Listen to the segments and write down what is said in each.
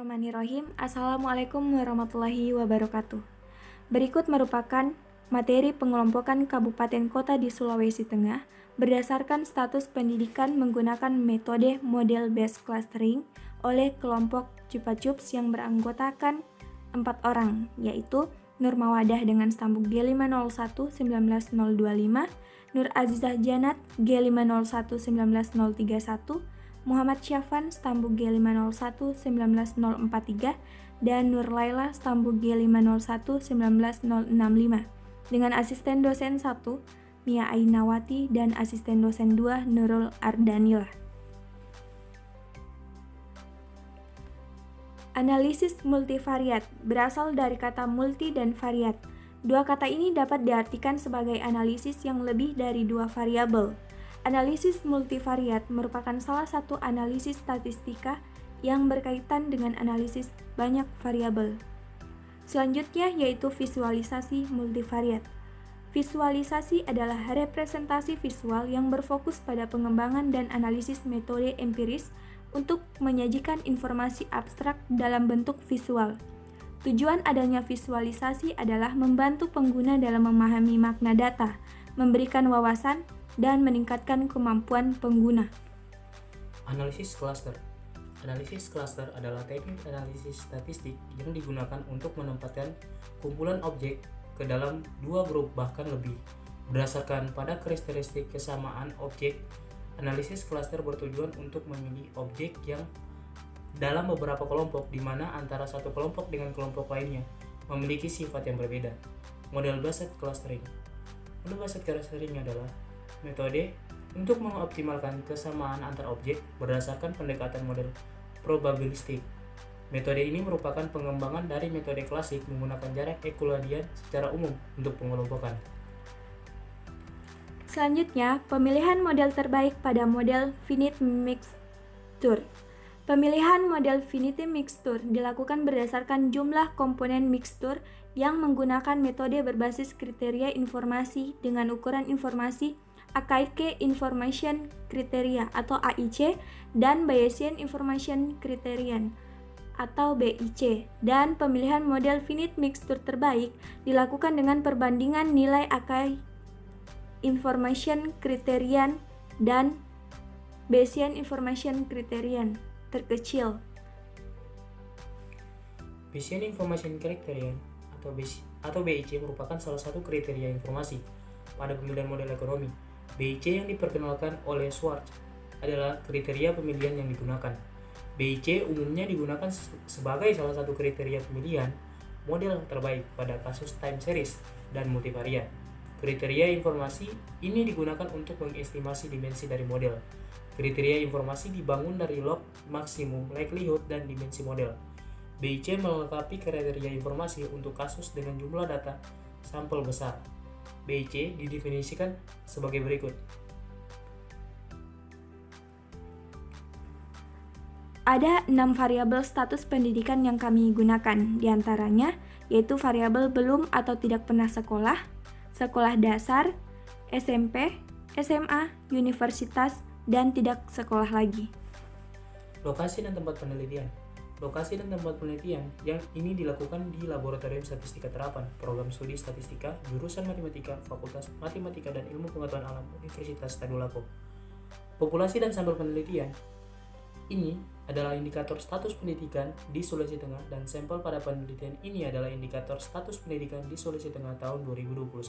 Bismillahirrahmanirrahim. Assalamualaikum warahmatullahi wabarakatuh. Berikut merupakan materi pengelompokan kabupaten kota di Sulawesi Tengah berdasarkan status pendidikan menggunakan metode model based clustering oleh kelompok Chupa-Chups yang beranggotakan 4 orang, yaitu Nur Mawadah dengan stambuk G501 19025, Nur Azizah Janat G501 19031, Muhammad Syafan stambuk G501 19043 dan Nur Laila stambuk G501 19065 dengan asisten dosen 1 Mia Ainawati dan asisten dosen 2 Nurul Ardanila. Analisis multivariat berasal dari kata multi dan variat. Dua kata ini dapat diartikan sebagai analisis yang lebih dari dua variabel. Analisis multivariat merupakan salah satu analisis statistika yang berkaitan dengan analisis banyak variabel. Selanjutnya yaitu visualisasi multivariat. Visualisasi adalah representasi visual yang berfokus pada pengembangan dan analisis metode empiris untuk menyajikan informasi abstrak dalam bentuk visual. Tujuan adanya visualisasi adalah membantu pengguna dalam memahami makna data, memberikan wawasan, dan meningkatkan kemampuan pengguna. Analisis cluster. Analisis cluster adalah teknik analisis statistik yang digunakan untuk menempatkan kumpulan objek ke dalam dua grup bahkan lebih. Berdasarkan pada karakteristik kesamaan objek, analisis cluster bertujuan untuk memilih objek yang dalam beberapa kelompok di mana antara satu kelompok dengan kelompok lainnya memiliki sifat yang berbeda. Model based clustering. Model based clustering adalah metode untuk mengoptimalkan kesamaan antar objek berdasarkan pendekatan model probabilistik. Metode ini merupakan pengembangan dari metode klasik menggunakan jarak Euclidean secara umum untuk pengelompokan. Selanjutnya, pemilihan model terbaik pada model finite mixture. Pemilihan model finite mixture dilakukan berdasarkan jumlah komponen mixture yang menggunakan metode berbasis kriteria informasi dengan ukuran informasi Akaike Information Criteria atau AIC dan Bayesian Information Criterion atau BIC, dan pemilihan model finite mixture terbaik dilakukan dengan perbandingan nilai Akaike Information Criterion dan Bayesian Information Criterion terkecil. Bayesian Information Criterion atau BIC merupakan salah satu kriteria informasi pada pemilihan model ekonomi. BIC yang diperkenalkan oleh Schwartz adalah kriteria pemilihan yang digunakan. BIC umumnya digunakan sebagai salah satu kriteria pemilihan model terbaik pada kasus time series dan multivariat. Kriteria informasi ini digunakan untuk mengestimasi dimensi dari model. Kriteria informasi dibangun dari log maksimum likelihood dan dimensi model. BIC melengkapi kriteria informasi untuk kasus dengan jumlah data sampel besar. BIC didefinisikan sebagai berikut. Ada 6 variabel status pendidikan yang kami gunakan, diantaranya yaitu variabel belum atau tidak pernah sekolah, sekolah dasar, SMP, SMA, universitas, dan tidak sekolah lagi. Lokasi dan tempat penelitian. Lokasi dan tempat penelitian yang ini dilakukan di Laboratorium Statistika Terapan, Program Studi Statistika, Jurusan Matematika, Fakultas Matematika dan Ilmu Pengetahuan Alam, Universitas Tadulako. Populasi dan sampel penelitian ini adalah indikator status pendidikan di Sulawesi Tengah dan sampel pada penelitian ini adalah indikator status pendidikan di Sulawesi Tengah tahun 2021.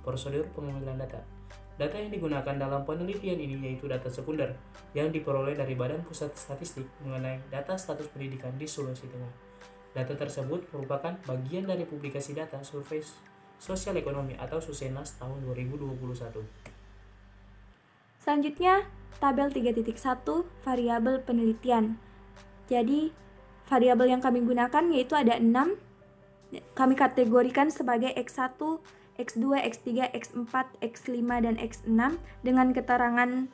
Prosedur pengambilan data. Data yang digunakan dalam penelitian ini yaitu data sekunder yang diperoleh dari Badan Pusat Statistik mengenai data status pendidikan di Sulawesi Tengah. Data tersebut merupakan bagian dari publikasi data survei sosial ekonomi atau Susenas tahun 2021. Selanjutnya, tabel 3.1 variabel penelitian. Jadi, variabel yang kami gunakan yaitu ada 6. Kami kategorikan sebagai X1, X2, X3, X4, X5, dan X6 dengan keterangan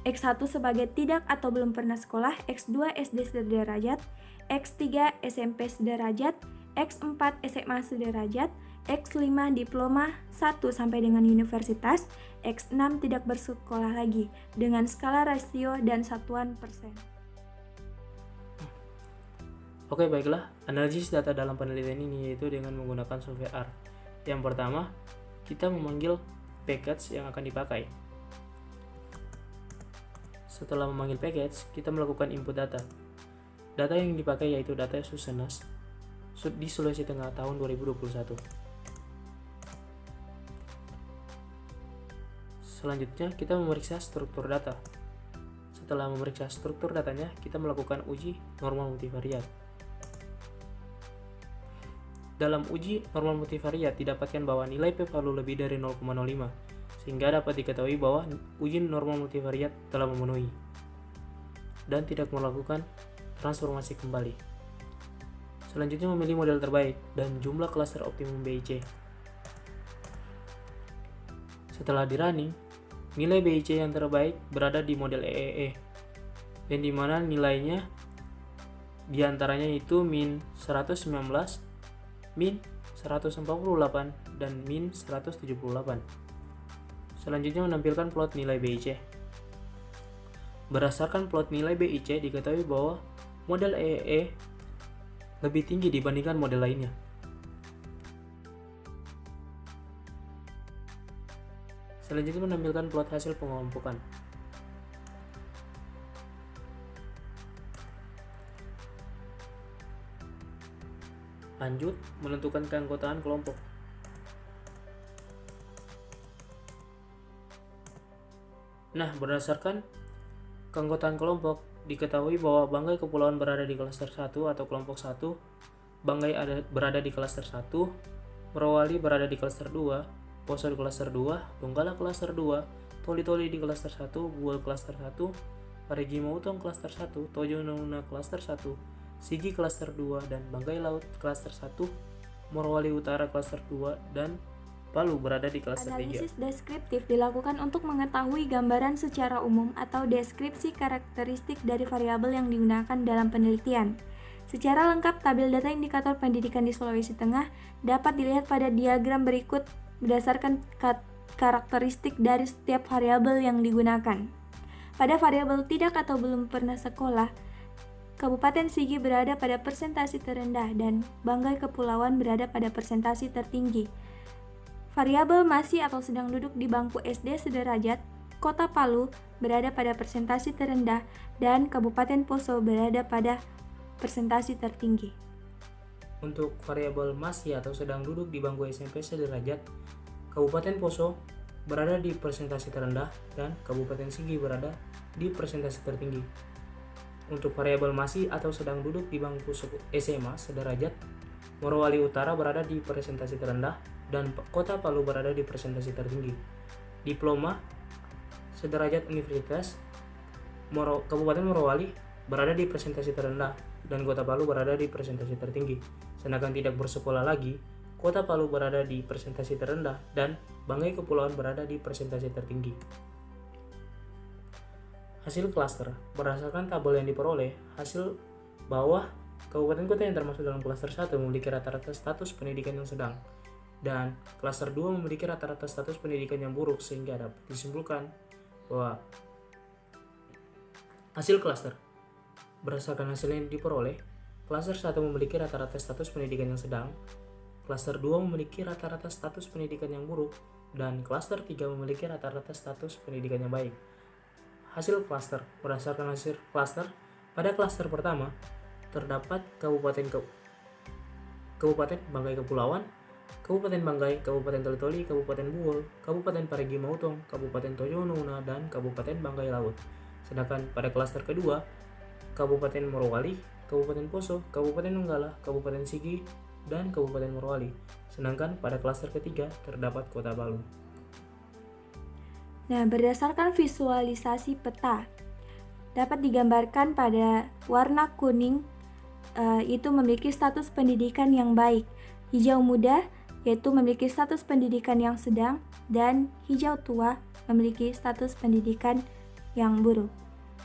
X1 sebagai tidak atau belum pernah sekolah, X2 SD sederajat, X3 SMP sederajat, X4 SMA sederajat, X5 diploma 1 sampai dengan universitas, X6 tidak bersekolah lagi dengan skala rasio dan satuan persen. Oke, baiklah. Analisis data dalam penelitian ini yaitu dengan menggunakan software R. Yang pertama, kita memanggil package yang akan dipakai. Setelah memanggil package, kita melakukan input data. Data yang dipakai yaitu data Susenas di Sulawesi Tengah tahun 2021. Selanjutnya, kita memeriksa struktur data. Setelah memeriksa struktur datanya, kita melakukan uji normal multivariat. Dalam uji normal multivariat didapatkan bahwa nilai p-value lebih dari 0,05, sehingga dapat diketahui bahwa uji normal multivariat telah memenuhi dan tidak melakukan transformasi kembali. Selanjutnya memilih model terbaik dan jumlah klaster optimum BIC. Setelah di running, nilai BIC yang terbaik berada di model EEE, yang dimana nilainya diantaranya itu min 119, min 148, dan min 178. Selanjutnya menampilkan plot nilai BIC. Berdasarkan plot nilai BIC diketahui bahwa model EEE lebih tinggi dibandingkan model lainnya. Selanjutnya menampilkan plot hasil pengelompokan. Lanjut, menentukan keanggotaan kelompok. Nah, berdasarkan keanggotaan kelompok, diketahui bahwa Banggai Kepulauan berada di klaster 1 atau kelompok 1, Banggai berada di klaster 1, Morowali berada di klaster 2, Poso di klaster 2, Donggala klaster 2, Toli-Toli di klaster 1, Buol klaster 1, Parigi Motong klaster 1, Tojo Nuna klaster 1, Sigi klaster 2, dan Banggai Laut klaster 1, Morowali Utara klaster 2, dan Palu berada di klaster 3. Analisis deskriptif dilakukan untuk mengetahui gambaran secara umum atau deskripsi karakteristik dari variabel yang digunakan dalam penelitian. Secara lengkap, tabel data indikator pendidikan di Sulawesi Tengah dapat dilihat pada diagram berikut berdasarkan karakteristik dari setiap variabel yang digunakan. Pada variabel tidak atau belum pernah sekolah, Kabupaten Sigi berada pada persentase terendah dan Banggai Kepulauan berada pada persentase tertinggi. Variabel masih atau sedang duduk di bangku SD sederajat, Kota Palu berada pada persentase terendah dan Kabupaten Poso berada pada persentase tertinggi. Untuk variabel masih atau sedang duduk di bangku SMP sederajat, Kabupaten Poso berada di persentase terendah dan Kabupaten Sigi berada di persentase tertinggi. Untuk variabel masih atau sedang duduk di bangku SMA sederajat, Morowali Utara berada di persentase terendah dan Kota Palu berada di persentase tertinggi. Diploma sederajat universitas, Kabupaten Morowali berada di persentase terendah dan Kota Palu berada di persentase tertinggi. Sedangkan tidak bersekolah lagi, Kota Palu berada di persentase terendah dan Banggai Kepulauan berada di persentase tertinggi. Hasil klaster. Berdasarkan tabel yang diperoleh, hasil bahwa kabupaten kota yang termasuk dalam klaster 1 memiliki rata-rata status pendidikan yang sedang dan klaster 2 memiliki rata-rata status pendidikan yang buruk, sehingga dapat disimpulkan bahwa hasil klaster. Berdasarkan hasil yang diperoleh, klaster 1 memiliki rata-rata status pendidikan yang sedang, klaster 2 memiliki rata-rata status pendidikan yang buruk, dan klaster 3 memiliki rata-rata status pendidikan yang baik. Hasil klaster. Berdasarkan hasil klaster, pada klaster pertama terdapat Kabupaten Banggai Kepulauan, Kabupaten Banggai, Kabupaten Toli-Toli, Kabupaten Buol, Kabupaten Parigi Motong, Kabupaten Tojo Nuna, dan Kabupaten Banggai Laut. Sedangkan pada klaster kedua, Kabupaten Morowali, Kabupaten Poso, Kabupaten Donggala, Kabupaten Sigi, dan Kabupaten Morowali. Sedangkan pada klaster ketiga terdapat Kota Palu. Nah, berdasarkan visualisasi peta, dapat digambarkan pada warna kuning itu memiliki status pendidikan yang baik, hijau muda yaitu memiliki status pendidikan yang sedang, dan hijau tua memiliki status pendidikan yang buruk.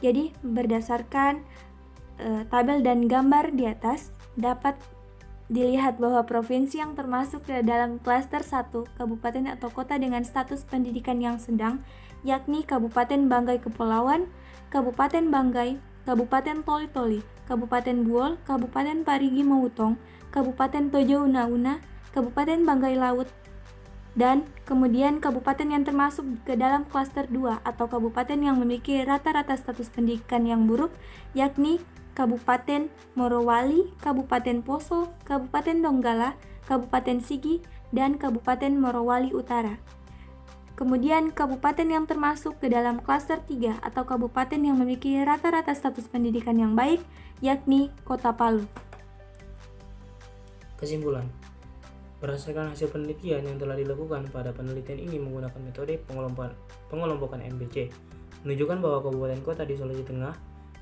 Jadi, berdasarkan tabel dan gambar di atas, dapat dilihat bahwa provinsi yang termasuk dalam klaster 1 kabupaten atau kota dengan status pendidikan yang sedang yakni Kabupaten Banggai Kepulauan, Kabupaten Banggai, Kabupaten Toli-Toli, Kabupaten Buol, Kabupaten Parigi Motong, Kabupaten Tojo Una-Una, Kabupaten Banggai Laut, dan kemudian kabupaten yang termasuk ke dalam klaster 2 atau kabupaten yang memiliki rata-rata status pendidikan yang buruk, yakni Kabupaten Morowali, Kabupaten Poso, Kabupaten Donggala, Kabupaten Sigi, dan Kabupaten Morowali Utara. Kemudian kabupaten yang termasuk ke dalam klaster 3 atau kabupaten yang memiliki rata-rata status pendidikan yang baik, yakni Kota Palu. Kesimpulan, berdasarkan hasil penelitian yang telah dilakukan pada penelitian ini menggunakan metode pengelompokan MBC, menunjukkan bahwa kabupaten kota di Sulawesi Tengah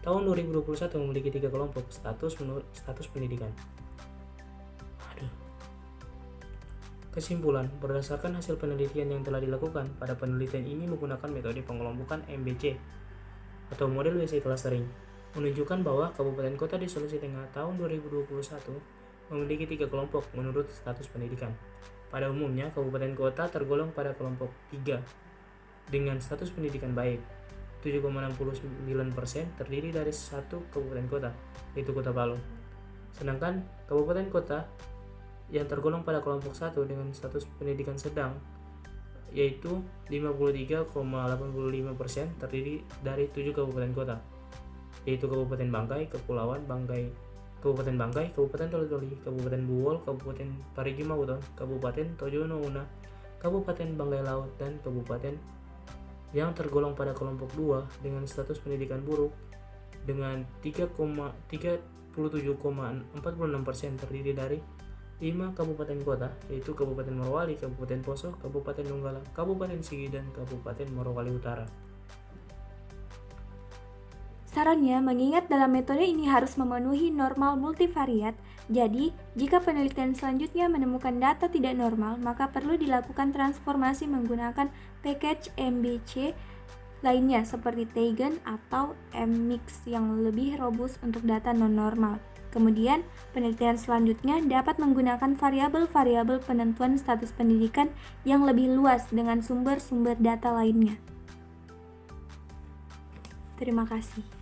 tahun 2021 memiliki 3 kelompok status menurut status pendidikan. Kesimpulan, berdasarkan hasil penelitian yang telah dilakukan pada penelitian ini menggunakan metode pengelompokan MBC atau model WC clustering, menunjukkan bahwa kabupaten kota di Sulawesi Tengah tahun 2021 memiliki 3 kelompok menurut status pendidikan. Pada umumnya, kabupaten kota tergolong pada kelompok 3 dengan status pendidikan baik. 7,69% terdiri dari satu kabupaten kota, yaitu Kota Palu. Sedangkan kabupaten kota yang tergolong pada kelompok 1 dengan status pendidikan sedang, yaitu 53,85% terdiri dari 7 kabupaten kota, yaitu Kabupaten Banggai, Kabupaten Banggai, Kabupaten Toli-Toli, Kabupaten Buol, Kabupaten Parigi Motong, Kabupaten Tojo Una, Kabupaten Banggai Laut, dan kabupaten yang tergolong pada kelompok 2 dengan status pendidikan buruk dengan 37,46% terdiri dari 5 kabupaten kota, yaitu Kabupaten Morowali, Kabupaten Poso, Kabupaten Donggala, Kabupaten Sigi, dan Kabupaten Morowali Utara. Sarannya, mengingat dalam metode ini harus memenuhi normal multivariat, jadi jika penelitian selanjutnya menemukan data tidak normal, maka perlu dilakukan transformasi menggunakan package MBC lainnya seperti Teigen atau MMix yang lebih robust untuk data non-normal. Kemudian, penelitian selanjutnya dapat menggunakan variabel-variabel penentuan status pendidikan yang lebih luas dengan sumber-sumber data lainnya. Terima kasih.